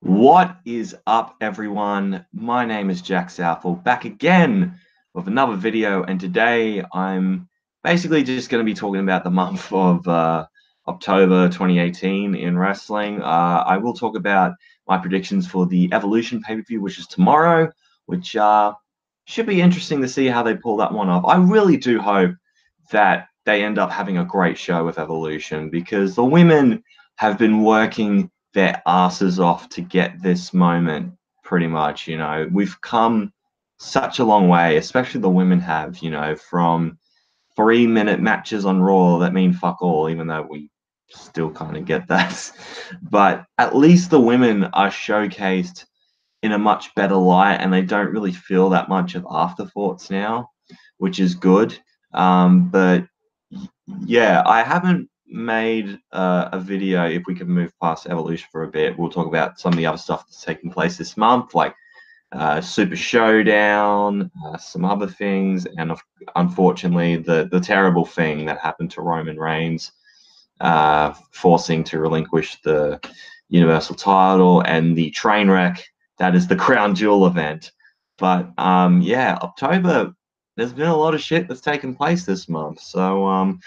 What is up, everyone? My name is Jack Southall, back again with another video, and today I'm basically just going to be talking about the month of October 2018 in wrestling. I will talk about my predictions for the Evolution pay-per-view, which is tomorrow, which should be interesting to see how they pull that one off. I really do hope that they end up having a great show with Evolution, because the women have been working their asses off to get this moment. Pretty much, we've come such a long way, especially the women have, from 3-minute matches on Raw that mean fuck all, even though we still kind of get that. But at least the women are showcased in a much better light, and they don't really feel that much of afterthoughts now, which is good. But yeah, I haven't made a video. If we can move past Evolution for a bit, we'll talk about some of the other stuff that's taking place this month, like Super Showdown, some other things, and unfortunately the terrible thing that happened to Roman Reigns, forcing to relinquish the Universal title, and the train wreck that is the Crown Jewel event. But yeah, October, there's been a lot of shit that's taken place this month. So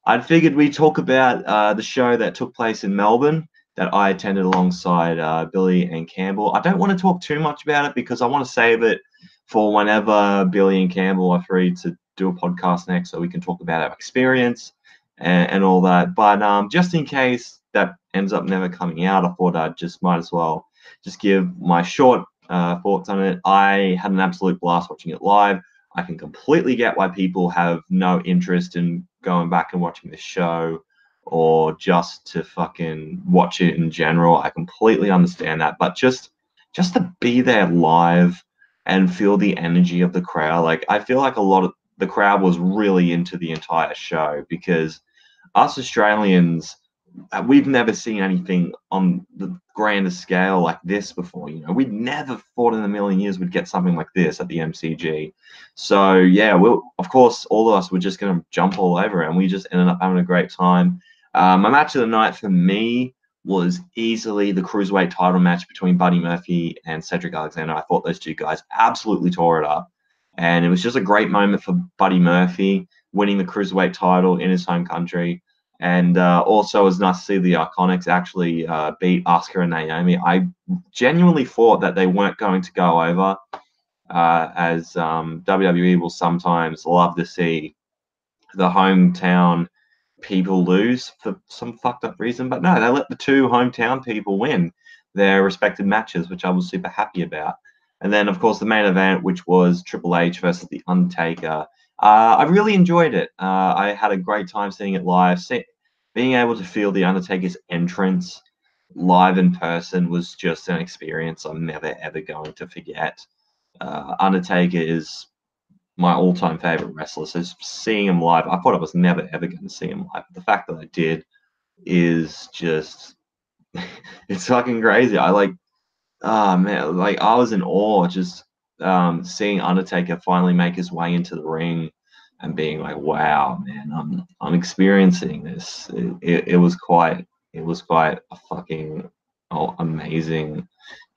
I figured we'd talk about the show that took place in Melbourne that I attended alongside Billy and Campbell. I don't want to talk too much about it because I want to save it for whenever Billy and Campbell are free to do a podcast next, so we can talk about our experience and all that. But just in case that ends up never coming out, I thought I just might as well just give my short thoughts on it. I had an absolute blast watching it live. I can completely get why people have no interest in going back and watching this show, or just to fucking watch it in general. I completely understand that. But just to be there live and feel the energy of the crowd, like I feel like a lot of the crowd was really into the entire show, because us Australians, we've never seen anything on the grander scale like this before. We'd never thought in a million years we'd get something like this at the MCG. So yeah, of course, all of us were just going to jump all over it, and we just ended up having a great time. My match of the night for me was easily the Cruiserweight title match between Buddy Murphy and Cedric Alexander. I thought those two guys absolutely tore it up, and it was just a great moment for Buddy Murphy winning the Cruiserweight title in his home country. And also, it was nice to see the Iconics actually beat Asuka and Naomi. I genuinely thought that they weren't going to go over, as WWE will sometimes love to see the hometown people lose for some fucked up reason. But no, they let the two hometown people win their respective matches, which I was super happy about. And then, of course, the main event, which was Triple H versus The Undertaker. I really enjoyed it. I had a great time seeing it live. Being able to feel The Undertaker's entrance live in person was just an experience I'm never, ever going to forget. Undertaker is my all-time favorite wrestler, so seeing him live, I thought I was never, ever going to see him live. But the fact that I did is just, it's fucking crazy. Oh man, like I was in awe just seeing Undertaker finally make his way into the ring and being like, wow, man, I'm experiencing this. It was quite a fucking amazing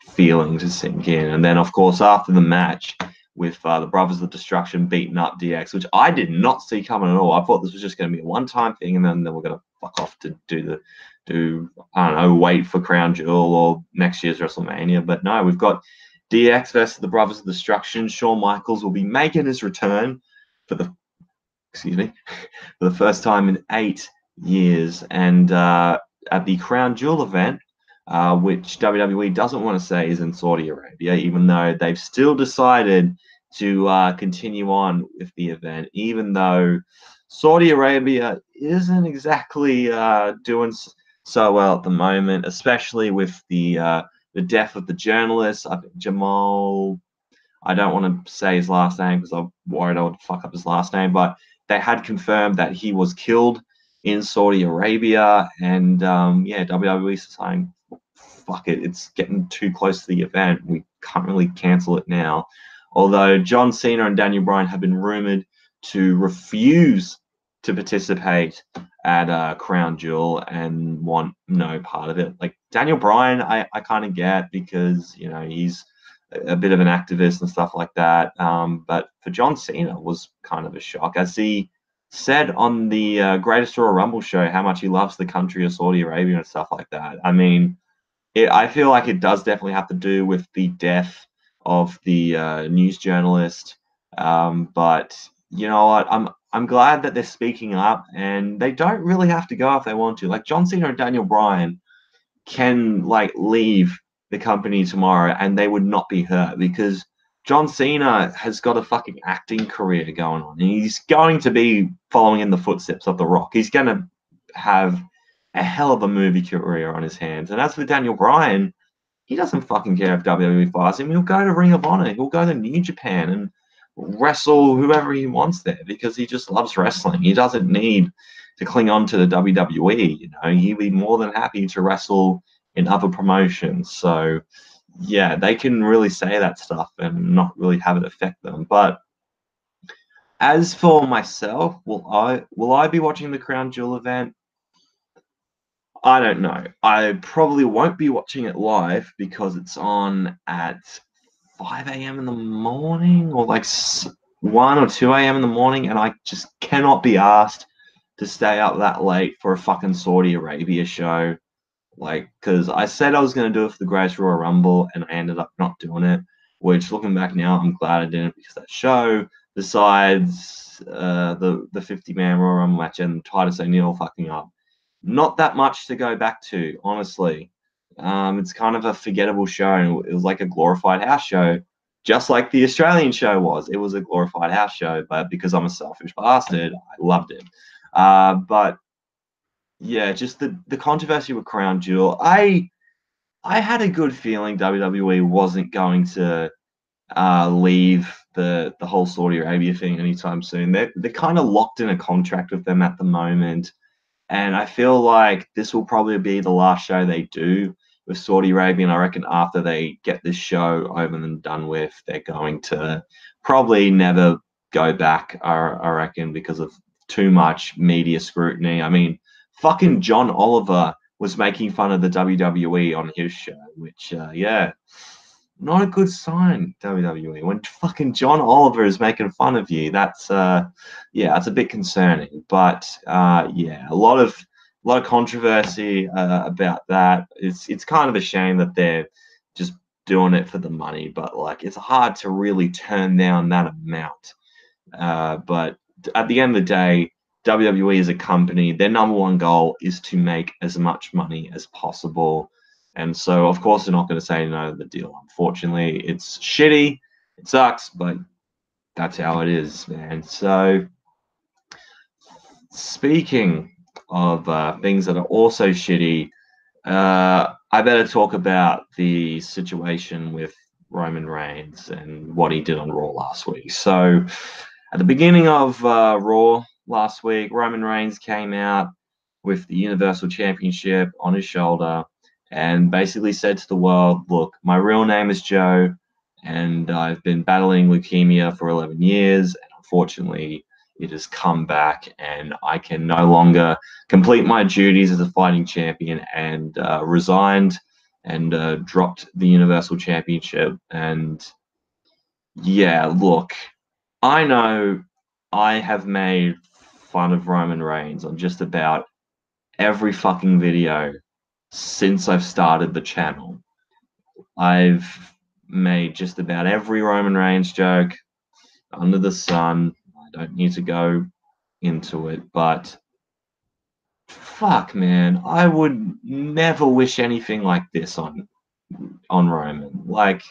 feeling to sink in. And then, of course, after the match with the Brothers of Destruction beating up DX, which I did not see coming at all. I thought this was just going to be a one-time thing, and then we're going to fuck off to I don't know, wait for Crown Jewel or next year's WrestleMania. But no, we've got DX versus the Brothers of Destruction. Shawn Michaels will be making his return for the for the first time in 8 years, and at the Crown Jewel event, which WWE doesn't want to say is in Saudi Arabia, even though they've still decided to continue on with the event, even though Saudi Arabia isn't exactly doing so well at the moment, especially with the death of the journalist, Jamal. I don't want to say his last name because I'm worried I would fuck up his last name, but they had confirmed that he was killed in Saudi Arabia, and yeah, WWE is saying, fuck it, it's getting too close to the event. We can't really cancel it now. Although John Cena and Daniel Bryan have been rumored to refuse to participate at Crown Jewel and want no part of it. Like Daniel Bryan, I kind of get, because he's a bit of an activist and stuff like that. But for John Cena was kind of a shock, as he said on the Greatest Royal Rumble show how much he loves the country of Saudi Arabia and stuff like that. I mean, I feel like it does definitely have to do with the death of the news journalist. But you know what? I'm glad that they're speaking up, and they don't really have to go if they want to. Like John Cena and Daniel Bryan can like leave the company tomorrow and they would not be hurt, because John Cena has got a fucking acting career going on. And he's going to be following in the footsteps of The Rock. He's going to have a hell of a movie career on his hands. And as for Daniel Bryan, he doesn't fucking care if WWE fires him. He'll go to Ring of Honor. He'll go to New Japan and wrestle whoever he wants there, because he just loves wrestling. He doesn't need to cling on to the WWE. He'd be more than happy to wrestle in other promotions. So yeah, they can really say that stuff and not really have it affect them. But as for myself, will I be watching the Crown Jewel event? I don't know. I probably won't be watching it live because it's on at 5 a.m. in the morning, or like 1 or 2 a.m. in the morning, and I just cannot be asked to stay up that late for a fucking Saudi Arabia show. Like, because I said I was going to do it for the Greatest Royal Rumble, and I ended up not doing it, which, looking back now, I'm glad I didn't, because that show, besides the 50-man Royal Rumble match and Titus O'Neil fucking up, not that much to go back to, honestly. It's kind of a forgettable show. It was like a glorified house show, just like the Australian show was. It was a glorified house show, but because I'm a selfish bastard, I loved it. But yeah, just the controversy with Crown Jewel. I had a good feeling WWE wasn't going to leave the whole Saudi Arabia thing anytime soon. They're kind of locked in a contract with them at the moment. And I feel like this will probably be the last show they do with Saudi Arabia. And I reckon after they get this show over and done with, they're going to probably never go back, I reckon, because of too much media scrutiny. I mean, fucking John Oliver was making fun of the WWE on his show, which, yeah, not a good sign, WWE. When fucking John Oliver is making fun of you, that's yeah, that's a bit concerning. But yeah, a lot of controversy about that. It's kind of a shame that they're just doing it for the money, but like it's hard to really turn down that amount. But at the end of the day, WWE as a company, their number one goal is to make as much money as possible. And so, of course, they're not going to say no to the deal. Unfortunately, it's shitty. It sucks, but that's how it is, man. So, speaking of things that are also shitty, I better talk about the situation with Roman Reigns and what he did on Raw last week. So, at the beginning of Raw last week, Roman Reigns came out with the Universal Championship on his shoulder and basically said to the world, look, my real name is Joe, and I've been battling leukemia for 11 years, and unfortunately, it has come back, and I can no longer complete my duties as a fighting champion, and resigned and dropped the Universal Championship. And yeah, look, I know I have made fun of Roman Reigns on just about every fucking video since I've started the channel. I've made just about every Roman Reigns joke under the sun. I don't need to go into it, but fuck, man, I would never wish anything like this on Roman. Like,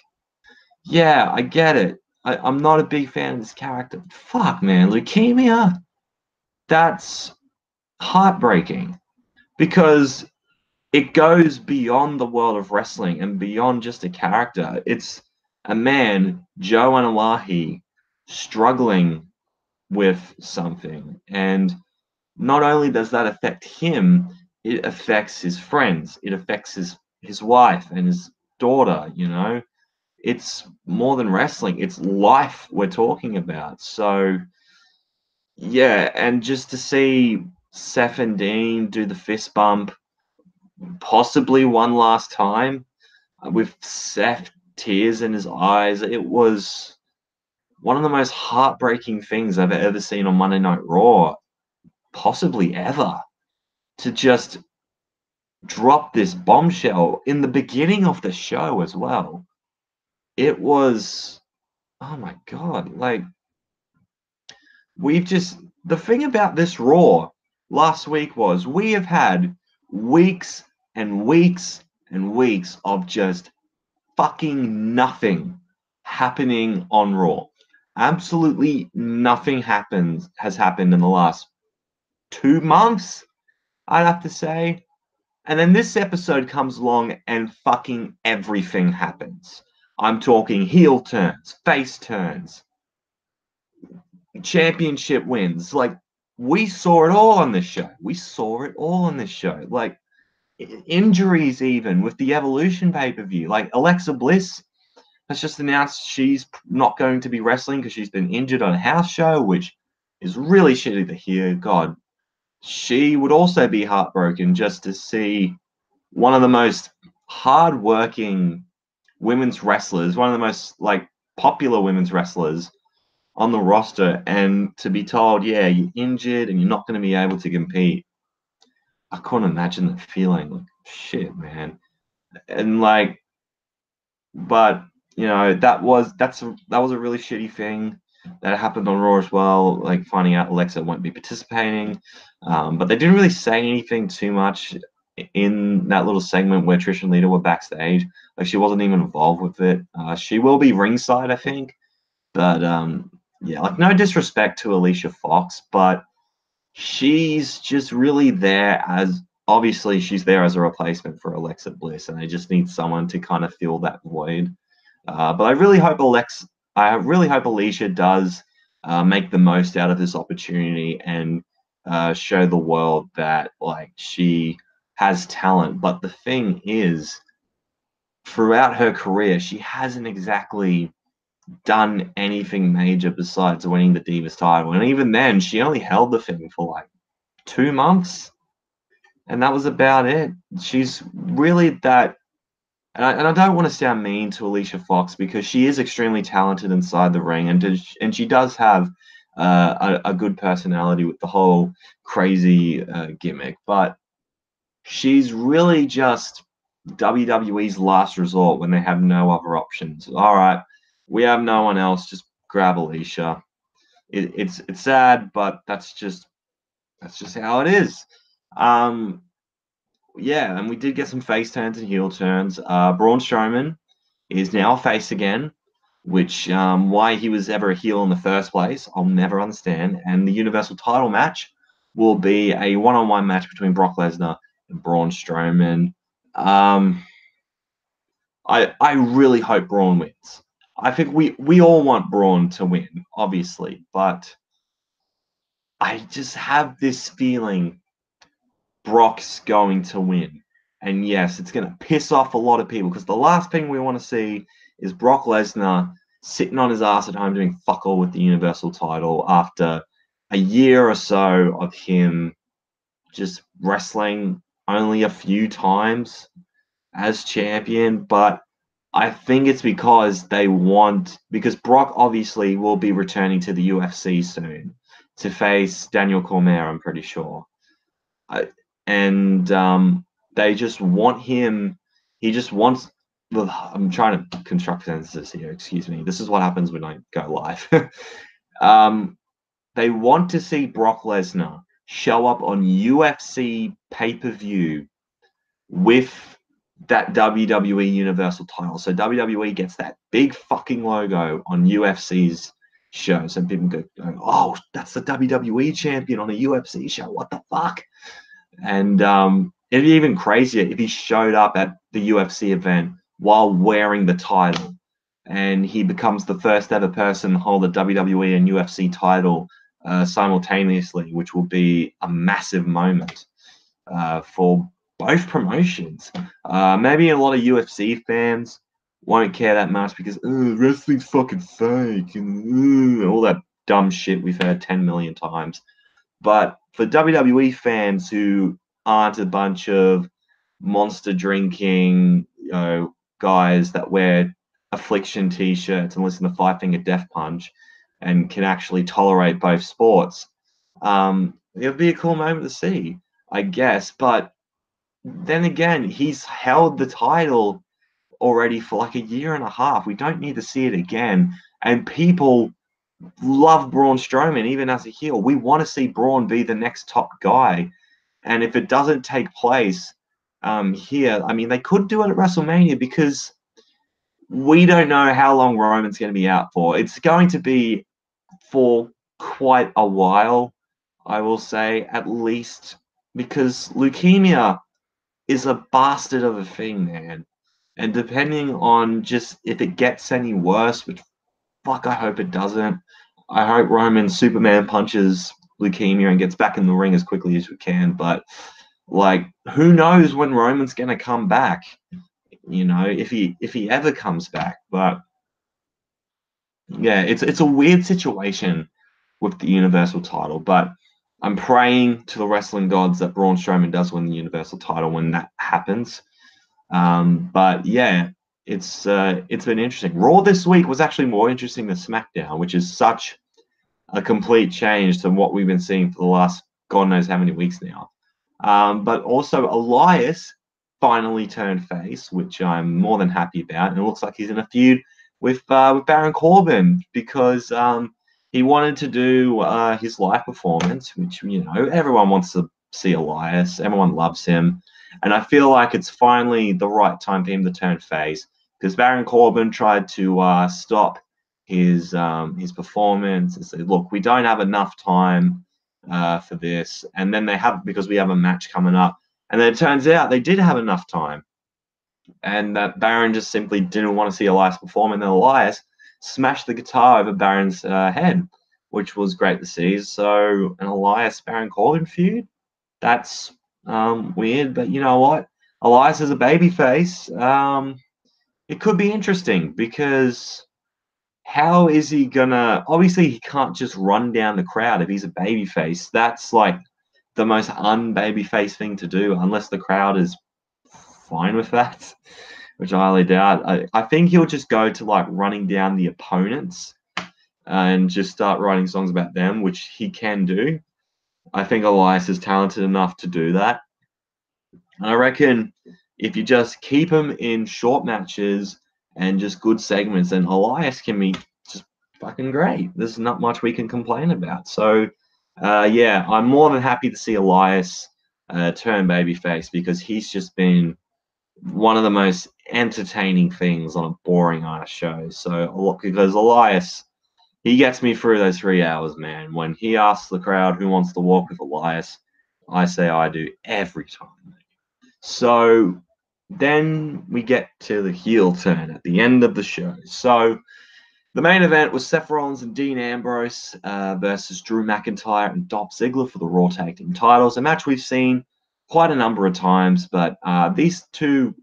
yeah, I get it. I'm not a big fan of this character. But fuck, man, leukemia, that's heartbreaking, because it goes beyond the world of wrestling and beyond just a character. It's a man, Joe Anawahi, struggling with something. And not only does that affect him, it affects his friends, it affects his wife and his daughter. It's more than wrestling, it's life we're talking about. So yeah, and just to see Seth and Dean do the fist bump, possibly one last time, with Seth tears in his eyes. It was one of the most heartbreaking things I've ever seen on Monday Night Raw, possibly ever, to just drop this bombshell in the beginning of the show as well. It was, oh my God, like, the thing about this Raw last week was we have had weeks and weeks and weeks of just fucking nothing happening on Raw. Absolutely nothing has happened in the last 2 months, I'd have to say. And then this episode comes along and fucking everything happens. I'm talking heel turns, face turns, championship wins. Like, we saw it all on this show. We saw it all on this show. Like, injuries, even with the Evolution pay-per-view. Like, Alexa Bliss has just announced she's not going to be wrestling because she's been injured on a house show, which is really shitty to hear. God, she would also be heartbroken just to see one of the most hard-working women's wrestlers, one of the most like popular women's wrestlers on the roster, and to be told, yeah, you're injured and you're not going to be able to compete. I couldn't imagine that feeling. Like, shit, man. And like, but you know, that was a really shitty thing that happened on Raw as well. Like, finding out Alexa won't be participating, but they didn't really say anything too much in that little segment where Trish and Lita were backstage. Like, she wasn't even involved with it. She will be ringside, I think, but yeah, like, no disrespect to Alicia Fox, but she's just really there as, obviously she's there as a replacement for Alexa Bliss, and they just need someone to kind of fill that void. But I really hope Alicia does make the most out of this opportunity and show the world that, like, she has talent. But the thing is, throughout her career, she hasn't exactly done anything major besides winning the Divas title, and even then, she only held the thing for like 2 months, and that was about it. She's really that. And I don't want to sound mean to Alicia Fox because she is extremely talented inside the ring, and she does have a good personality with the whole crazy gimmick. But she's really just WWE's last resort when they have no other options. All right, we have no one else. Just grab Alicia. It's sad, but that's just how it is. Um, yeah, and we did get some face turns and heel turns. Braun Strowman is now a face again, which why he was ever a heel in the first place, I'll never understand. And the Universal title match will be a one-on-one match between Brock Lesnar and Braun Strowman. I really hope Braun wins. I think we all want Braun to win, obviously, but I just have this feeling Brock's going to win. And yes, it's going to piss off a lot of people because the last thing we want to see is Brock Lesnar sitting on his ass at home doing fuck all with the Universal title after a year or so of him just wrestling only a few times as champion. But I think it's because Brock obviously will be returning to the UFC soon to face Daniel Cormier, I'm pretty sure. And they just want him. He just wants. I'm trying to construct sentences here. Excuse me. This is what happens when I go live. They want to see Brock Lesnar show up on UFC pay-per-view with that WWE Universal title. So WWE gets that big fucking logo on UFC's show. So people go, oh, that's the WWE champion on a UFC show. What the fuck? And it'd be even crazier if he showed up at the UFC event while wearing the title, and he becomes the first ever person to hold the WWE and UFC title simultaneously, which will be a massive moment for both promotions. Maybe a lot of UFC fans won't care that much because wrestling's fucking fake and all that dumb shit we've heard 10 million times. But for WWE fans who aren't a bunch of monster drinking, guys that wear affliction t-shirts and listen to Five Finger Death Punch and can actually tolerate both sports, it would be a cool moment to see, I guess. But then again, he's held the title already for like a year and a half. We don't need to see it again. And people love Braun Strowman, even as a heel. We want to see Braun be the next top guy. And if it doesn't take place here, I mean, they could do it at WrestleMania because we don't know how long Roman's going to be out for. It's going to be for quite a while, I will say, at least, because leukemia is a bastard of a thing, man. And depending on just if it gets any worse, which fuck, I hope it doesn't. I hope Roman Superman punches leukemia and gets back in the ring as quickly as we can. But like, who knows when Roman's gonna come back? If he ever comes back. But yeah, it's a weird situation with the Universal title. But I'm praying to the wrestling gods that Braun Strowman does win the Universal title when that happens. But yeah, it's been interesting. Raw this week was actually more interesting than SmackDown, which is such a complete change to what we've been seeing for the last God knows how many weeks now. But also Elias finally turned face, which I'm more than happy about, and it looks like he's in a feud with Baron Corbin because he wanted to do his live performance, which everyone wants to see Elias, everyone loves him, and I feel like it's finally the right time for him to turn face because Baron Corbin tried to stop his performance and said, "Look, we don't have enough time for this," and then because we have a match coming up, and then it turns out they did have enough time, and that Baron just simply didn't want to see Elias perform, and then Elias smashed the guitar over Baron's head, which was great to see. So an Elias Baron Corbin feud, that's weird, but you know what? Elias is a babyface. It could be interesting because how is he gonna? Obviously, he can't just run down the crowd if he's a babyface. That's like the most unbabyface thing to do, unless the crowd is fine with that, which I highly doubt. I think he'll just go to like running down the opponents and just start writing songs about them, which he can do. I think Elias is talented enough to do that. And I reckon if you just keep him in short matches and just good segments, then Elias can be just fucking great. There's not much we can complain about. So, yeah, I'm more than happy to see Elias turn babyface because he's just been one of the most entertaining things on a boring ass show. So, because Elias, he gets me through those 3 hours, man. When he asks the crowd who wants to walk with Elias, I say I do every time. So then we get to the heel turn at the end of the show. So the main event was Seth Rollins and Dean Ambrose versus Drew McIntyre and Dolph Ziggler for the Raw Tag Team titles. A match we've seen quite a number of times, but these two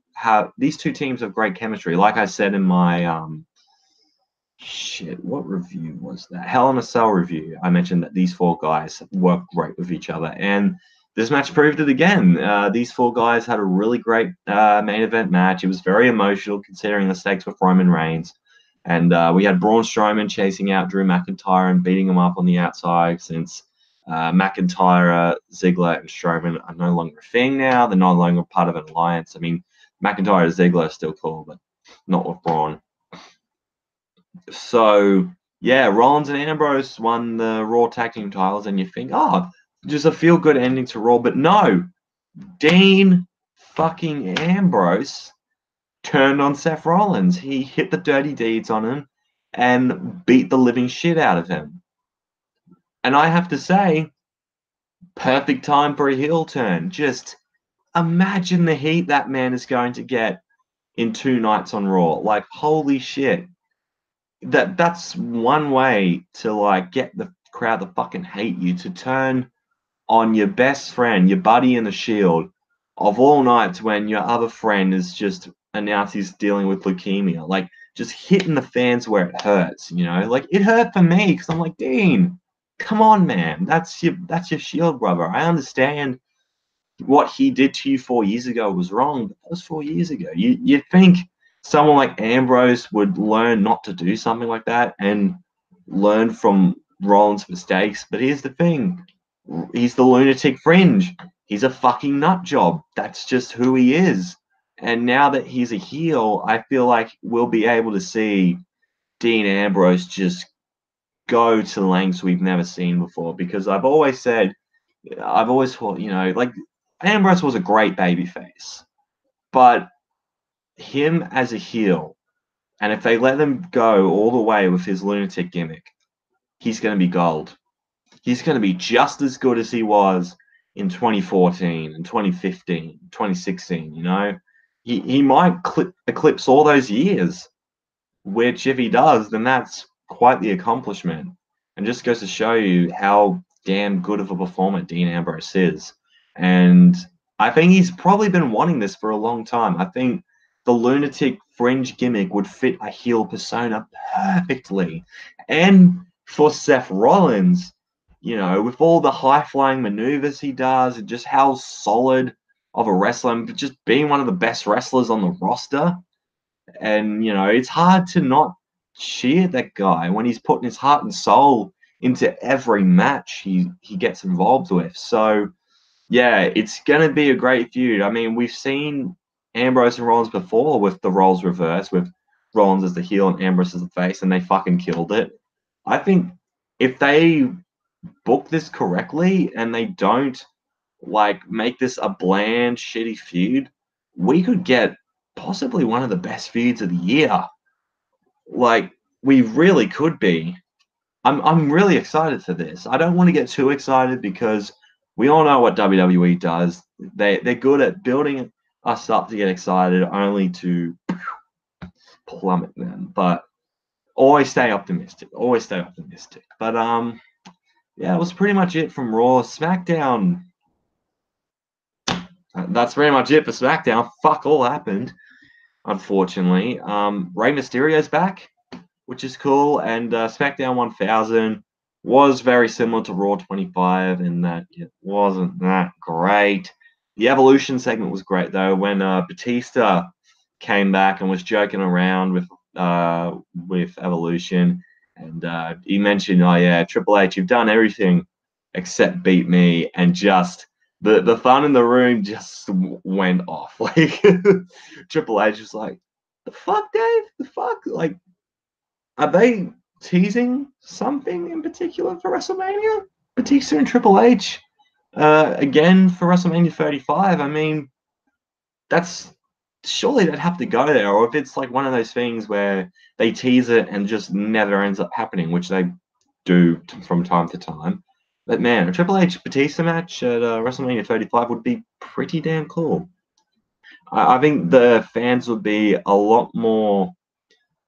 teams have great chemistry. Like I said in my what review was that? Hell in a Cell review. I mentioned that these four guys work great with each other, and this match proved it again. These four guys had a really great main event match. It was very emotional considering the stakes with Roman Reigns. And we had Braun Strowman chasing out Drew McIntyre and beating him up on the outside since McIntyre, Ziggler, and Strowman are no longer a thing now. They're no longer part of an alliance. I mean, McIntyre and Ziggler are still cool, but not with Braun. So, yeah, Rollins and Ambrose won the Raw Tag Team titles, and you think, oh, just a feel-good ending to Raw. But no, Dean fucking Ambrose turned on Seth Rollins. He hit the dirty deeds on him and beat the living shit out of him. And I have to say, perfect time for a heel turn. Just imagine the heat that man is going to get in 2 nights on Raw. Like, holy shit. That's one way to like get the crowd to fucking hate you, to turn on your best friend, your buddy in the Shield, of all nights when your other friend is just announced he's dealing with leukemia. Like, just hitting the fans where it hurts, Like, it hurt for me because I'm like, Dean, Come on, man. That's your Shield brother. I understand what he did to you 4 years ago was wrong, but that was 4 years ago. You'd think someone like Ambrose would learn not to do something like that and learn from Rollins' mistakes. But here's the thing. He's the lunatic fringe. He's a fucking nut job. That's just who he is. And now that he's a heel, I feel like we'll be able to see Dean Ambrose just go to lengths we've never seen before. Because I've always thought, like Ambrose was a great babyface, but him as a heel, and if they let him go all the way with his lunatic gimmick, he's going to be gold. He's going to be just as good as he was in 2014 and 2015, 2016, He might eclipse all those years, which if he does, then that's quite the accomplishment. And just goes to show you how damn good of a performer Dean Ambrose is. And I think he's probably been wanting this for a long time. I think the lunatic fringe gimmick would fit a heel persona perfectly. And for Seth Rollins, with all the high-flying maneuvers he does and just how solid of a wrestler, and just being one of the best wrestlers on the roster. And, it's hard to not cheer that guy when he's putting his heart and soul into every match he gets involved with. So, yeah, it's going to be a great feud. I mean, we've seen Ambrose and Rollins before with the roles reversed, with Rollins as the heel and Ambrose as the face, and they fucking killed it. I think if they book this correctly and they don't make this a bland, shitty feud, we could get possibly one of the best feuds of the year. Like, we really could be. I'm really excited for this. I don't want to get too excited because we all know what WWE does. They're good at building us up to get excited, only to plummet them. But always stay optimistic. Always stay optimistic. But yeah, it was pretty much it from Raw. SmackDown. That's pretty much it for SmackDown. Fuck all happened, unfortunately. Rey Mysterio's back, which is cool. And SmackDown 1000 was very similar to Raw 25 in that it wasn't that great. The Evolution segment was great, though, when Batista came back and was joking around with Evolution. And he mentioned, oh, yeah, Triple H, you've done everything except beat me. And just the fun in the room just went off. Like, Triple H was like, the fuck, Dave? The fuck? Like, are they teasing something in particular for WrestleMania? Batista and Triple H again for WrestleMania 35. I mean, that's surely they'd have to go there. Or if it's like one of those things where they tease it and just never ends up happening, which they do from time to time. But man, a Triple H Batista match at WrestleMania 35 would be pretty damn cool. I think the fans would be a lot more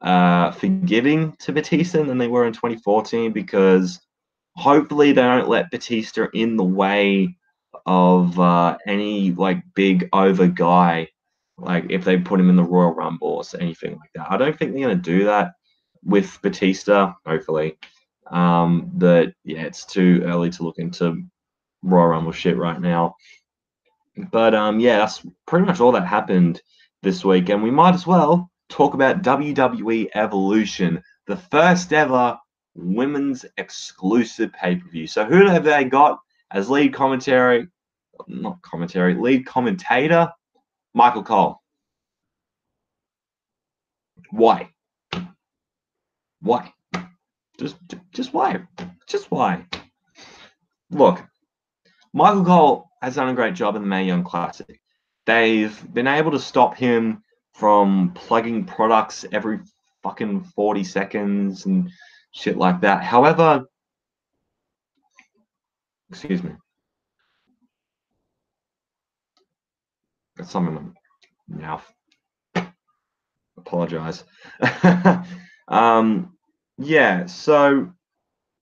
forgiving to Batista than they were in 2014, because hopefully they don't let Batista in the way of any big over guy, like if they put him in the Royal Rumble or anything like that. I don't think they're going to do that with Batista, hopefully. But yeah, it's too early to look into Royal Rumble shit right now. But yeah, that's pretty much all that happened this week, and we might as well talk about WWE Evolution, the first ever women's exclusive pay-per-view. So who have they got as lead commentator? Michael Cole. Why? Why? Just why? Just why? Look, Michael Cole has done a great job in the Mae Young Classic. They've been able to stop him from plugging products every fucking 40 seconds and shit like that. However, excuse me. Got something in my mouth. Apologize. Yeah, so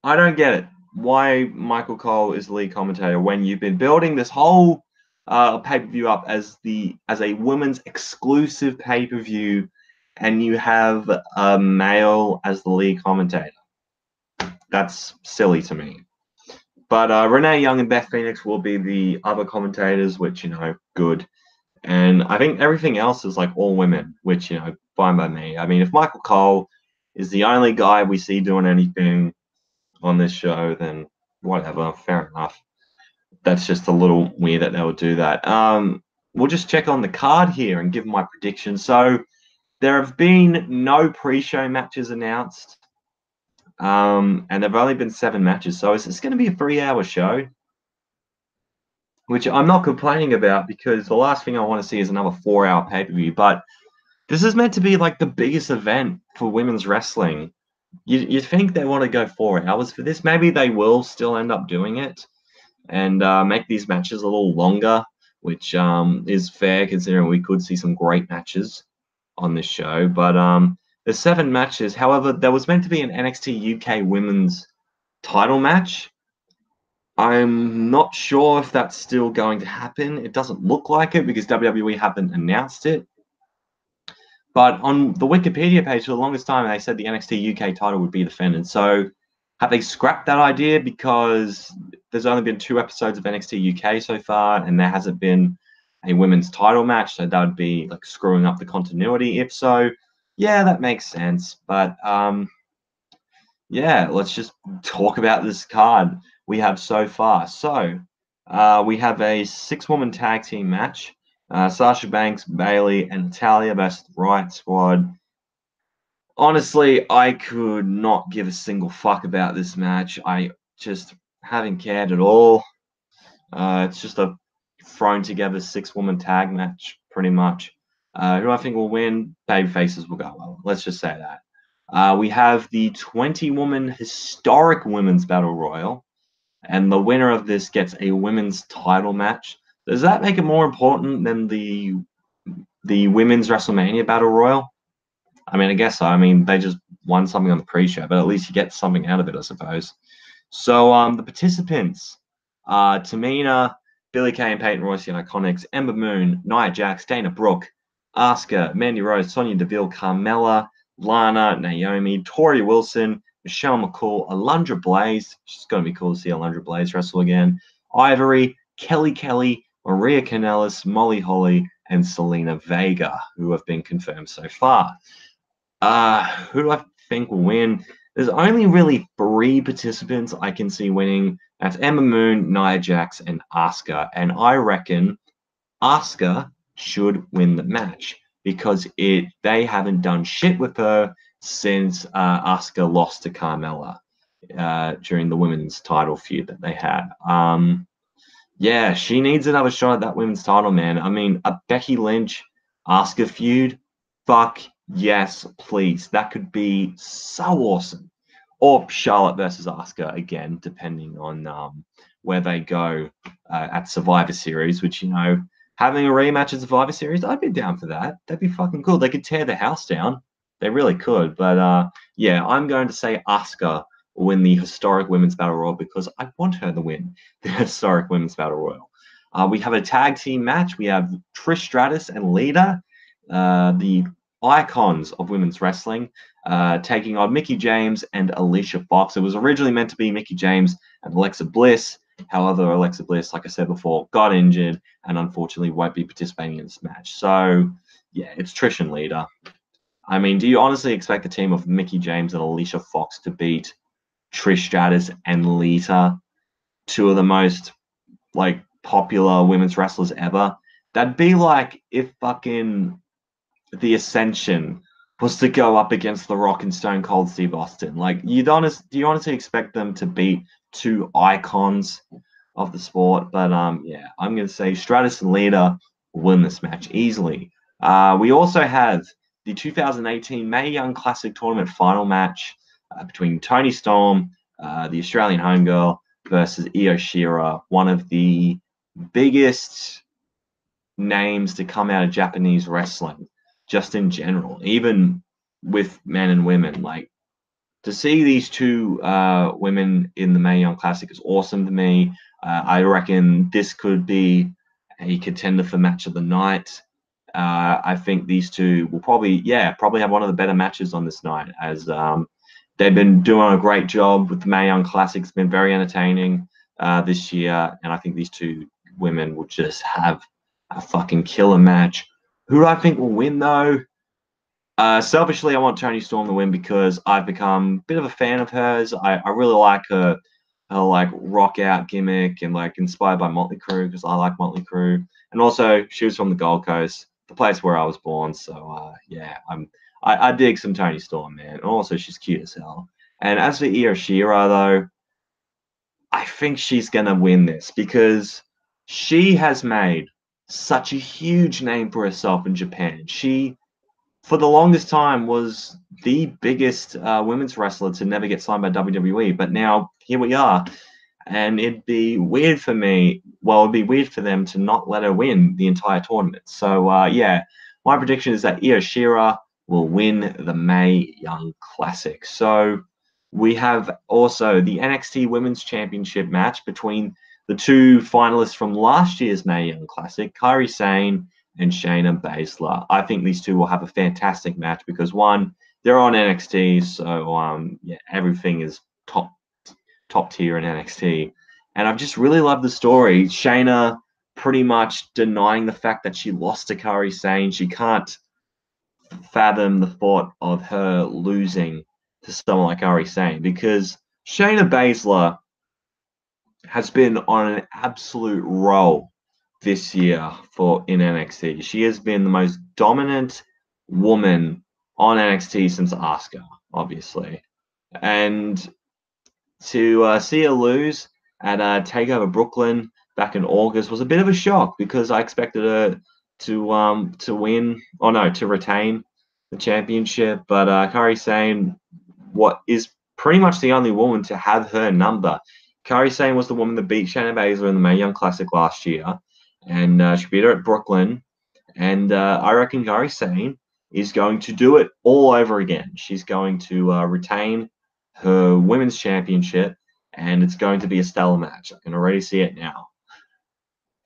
I don't get it. Why Michael Cole is the lead commentator when you've been building this whole pay-per-view up as a women's exclusive pay-per-view, and you have a male as the lead commentator. That's silly to me. But Renee Young and Beth Phoenix will be the other commentators, which, good. And I think everything else is like all women, which, fine by me. I mean, if Michael Cole is the only guy we see doing anything on this show, then whatever, fair enough. That's just a little weird that they would do that. We'll just check on the card here and give my prediction. So there have been no pre-show matches announced, and there've only been 7 matches. So it's going to be a 3-hour show, which I'm not complaining about because the last thing I want to see is another 4-hour pay-per-view. But this is meant to be like the biggest event for women's wrestling. You think they want to go 4 hours for this? Maybe they will still end up doing it and make these matches a little longer, which is fair considering we could see some great matches on this show. But there's 7 matches. However, there was meant to be an NXT UK women's title match. I'm not sure if that's still going to happen. It doesn't look like it because WWE haven't announced it. But on the Wikipedia page for the longest time, they said the NXT UK title would be defended. So have they scrapped that idea because there's only been 2 episodes of NXT UK so far, and there hasn't been a women's title match? So that would be like screwing up the continuity. If so, yeah, that makes sense. But yeah, let's just talk about this card we have so far. So we have a 6-woman tag team match. Sasha Banks, Bayley, and Natalya versus the Riot Squad. Honestly, I could not give a single fuck about this match. I just haven't cared at all. It's just a thrown together 6-woman tag match, pretty much. Who I think will win? Babyfaces will go well. Let's just say that. We have the 20-woman historic women's battle royal, and the winner of this gets a women's title match. Does that make it more important than the women's WrestleMania battle royal? I mean, I guess so. I mean, they just won something on the pre-show, but at least you get something out of it, I suppose. So the participants are Tamina, Billie Kay and Peyton Royce, the Iconics, Ember Moon, Nia Jax, Dana Brooke, Asuka, Mandy Rose, Sonya Deville, Carmella, Lana, Naomi, Tori Wilson, Michelle McCool, Alundra Blaze. It's going to be cool to see Alundra Blaze wrestle again. Ivory, Kelly, Maria Kanellis, Molly Holly, and Selena Vega, who have been confirmed so far. Who do I think will win? There's only really 3 participants I can see winning. That's Ember Moon, Nia Jax, and Asuka. And I reckon Asuka should win the match because they haven't done shit with her since Asuka lost to Carmella during the women's title feud that they had. Yeah, she needs another shot at that women's title, man. I mean, a Becky Lynch Asuka feud, fuck yes, please. That could be so awesome. Or Charlotte versus Asuka again, depending on where they go at Survivor Series, which, having a rematch at Survivor Series, I'd be down for that. That'd be fucking cool. They could tear the house down. They really could. But yeah, I'm going to say Asuka will win the historic women's battle royal because I want her to win the historic women's battle royal. We have a tag team match. We have Trish Stratus and Lita, the icons of women's wrestling, taking on Mickie James and Alicia Fox. It was originally meant to be Mickie James and Alexa Bliss. However, Alexa Bliss, like I said before, got injured and unfortunately won't be participating in this match. So, yeah, it's Trish and Lita. I mean, do you honestly expect the team of Mickie James and Alicia Fox to beat Trish Stratus and Lita, 2 of the most, popular women's wrestlers ever? That'd be like if fucking the Ascension was to go up against The Rock and Stone Cold Steve Austin. Do you honestly expect them to beat 2 icons of the sport? But yeah, I'm going to say Stratus and Lita will win this match easily. We also have the 2018 Mae Young Classic Tournament final match between Toni Storm, the Australian homegirl, versus Io Shirai, one of the biggest names to come out of Japanese wrestling, just in general, even with men and women. To see these 2 women in the Mae Young Classic is awesome to me. I reckon this could be a contender for match of the night. I think these 2 will probably have one of the better matches on this night, as they've been doing a great job with the Mae Young Classic. It's been very entertaining. this year, and I think these two women will just have a fucking killer match. Who do I think will win though? Selfishly, I want Toni Storm to win because I've become a bit of a fan of hers. I really like her like rock out gimmick and like inspired by Motley Crue because I like Motley Crue, and also she was from the Gold Coast, the place where I was born. So yeah, I dig some Toni Storm, man. And also she's cute as hell. And as for Io Shirai though, I think she's gonna win this because she has made such a huge name for herself in Japan. She for the longest time was the biggest women's wrestler to never get signed by WWE, but now here we are, and it'd be weird for me. Well, it'd be weird for them to not let her win the entire tournament. So yeah, my prediction is that Io Shirai will win the Mae Young Classic. So we have also the NXT Women's Championship match between the two finalists from last year's Mae Young Classic, Kairi Sane and Shayna Baszler. I think these two will have a fantastic match because one, they're on NXT, so yeah, everything is top tier in NXT. And I've just really loved the story. Shayna pretty much denying the fact that she lost to Kairi Sane. She can't fathom the thought of her losing to someone like Kairi Sane because Shayna Baszler has been on an absolute roll this year for in NXT. She has been the most dominant woman on NXT since Asuka, obviously. And to see her lose at Takeover Brooklyn back in August was a bit of a shock because I expected her to win, or no, to retain the championship. But Kairi Sane, what is pretty much the only woman to have her number. Kairi Sane was the woman that beat Shayna Baszler in the Mae Young Classic last year, and she beat her at Brooklyn. And I reckon Kairi Sane is going to do it all over again. She's going to retain her women's championship, and it's going to be a stellar match. I can already see it now.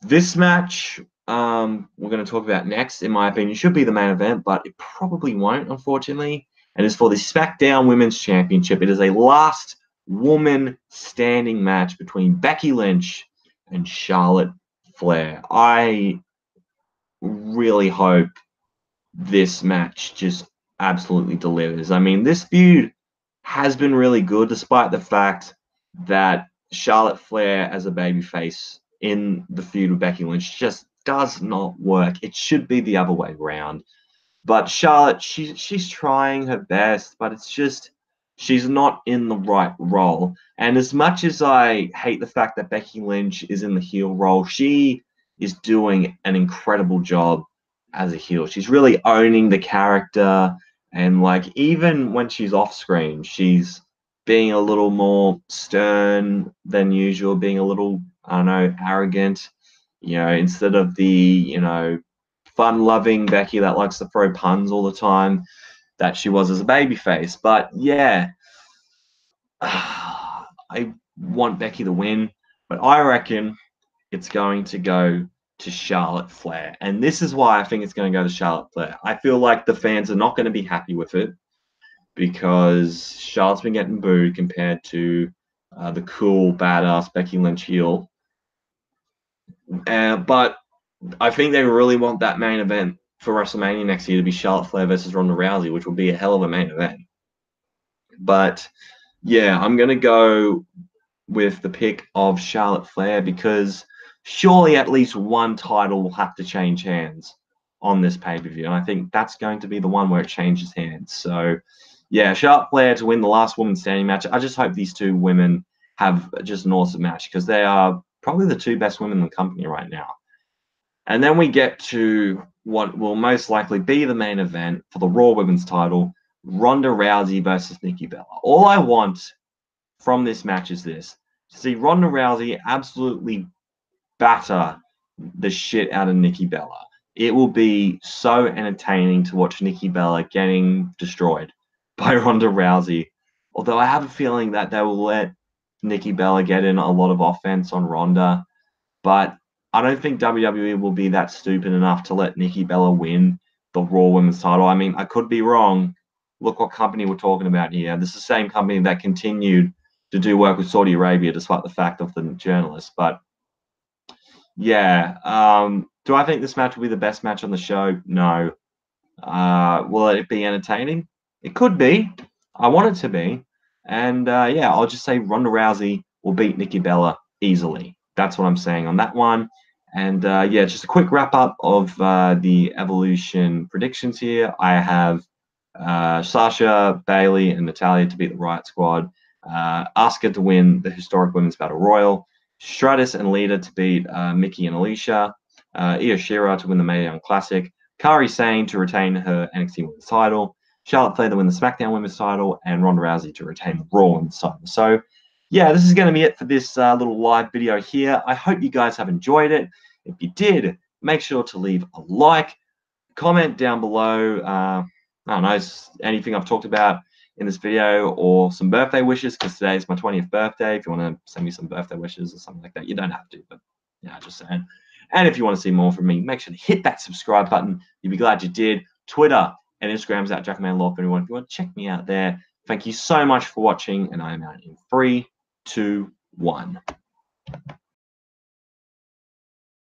This match we're going to talk about next, in my opinion, should be the main event, but it probably won't, unfortunately. And it's for the SmackDown Women's Championship. It is a last woman standing match between Becky Lynch and Charlotte Flair. I really hope this match just absolutely delivers. I mean, this feud has been really good, despite the fact that Charlotte Flair as a babyface in the feud with Becky Lynch just does not work. It should be the other way around. But Charlotte, she's trying her best, but it's just she's not in the right role. And as much as I hate the fact that Becky Lynch is in the heel role, she is doing an incredible job as a heel. She's really owning the character, and like even when she's off screen, she's being a little more stern than usual, being a little, I don't know, arrogant, instead of the, fun-loving Becky that likes to throw puns all the time that she was as a babyface. But yeah, I want Becky to win, but I reckon it's going to go to Charlotte Flair. And this is why I think it's going to go to Charlotte Flair. I feel like the fans are not going to be happy with it because Charlotte's been getting booed compared to the cool, badass Becky Lynch heel. But I think they really want that main event for WrestleMania next year to be Charlotte Flair versus Ronda Rousey, which will be a hell of a main event. But yeah, I'm going to go with the pick of Charlotte Flair because surely at least one title will have to change hands on this pay-per-view. And I think that's going to be the one where it changes hands. So yeah, Charlotte Flair to win the last woman standing match. I just hope these two women have just an awesome match because they are probably the two best women in the company right now. And then we get to what will most likely be the main event for the Raw Women's title, Ronda Rousey versus Nikki Bella. All I want from this match is this: to see Ronda Rousey absolutely batter the shit out of Nikki Bella. It will be so entertaining to watch Nikki Bella getting destroyed by Ronda Rousey. Although I have a feeling that they will let Nikki Bella get in a lot of offense on Ronda. But I don't think WWE will be that stupid enough to let Nikki Bella win the Raw Women's title. I mean, I could be wrong. Look what company we're talking about here. This is the same company that continued to do work with Saudi Arabia, despite the fact of the journalist. But yeah, do I think this match will be the best match on the show? No. Will it be entertaining? It could be. I want it to be. And yeah, I'll just say Ronda Rousey will beat Nikki Bella easily. That's what I'm saying on that one. And yeah, just a quick wrap up of the Evolution predictions here. I have Sasha, Bailey, and Natalya to beat the Riot Squad. Asuka to win the Historic Women's Battle Royal. Stratus and Lita to beat Mickey and Alicia. Io Shirai to win the Mae Young Classic. Kairi Sane to retain her NXT Women's title. Charlotte Flair to win the SmackDown Women's title. And Ronda Rousey to retain the Raw Women's title. So, yeah, this is going to be it for this little live video here. I hope you guys have enjoyed it. If you did, make sure to leave a like, comment down below. I don't know, anything I've talked about in this video, or some birthday wishes, because today is my 20th birthday. If you want to send me some birthday wishes or something like that, you don't have to, but yeah, just saying. And if you want to see more from me, make sure to hit that subscribe button. You'll be glad you did. Twitter and Instagram's at JackmanLaw for anyone. If you want to check me out there, thank you so much for watching, and I am out in 3, 2, 1.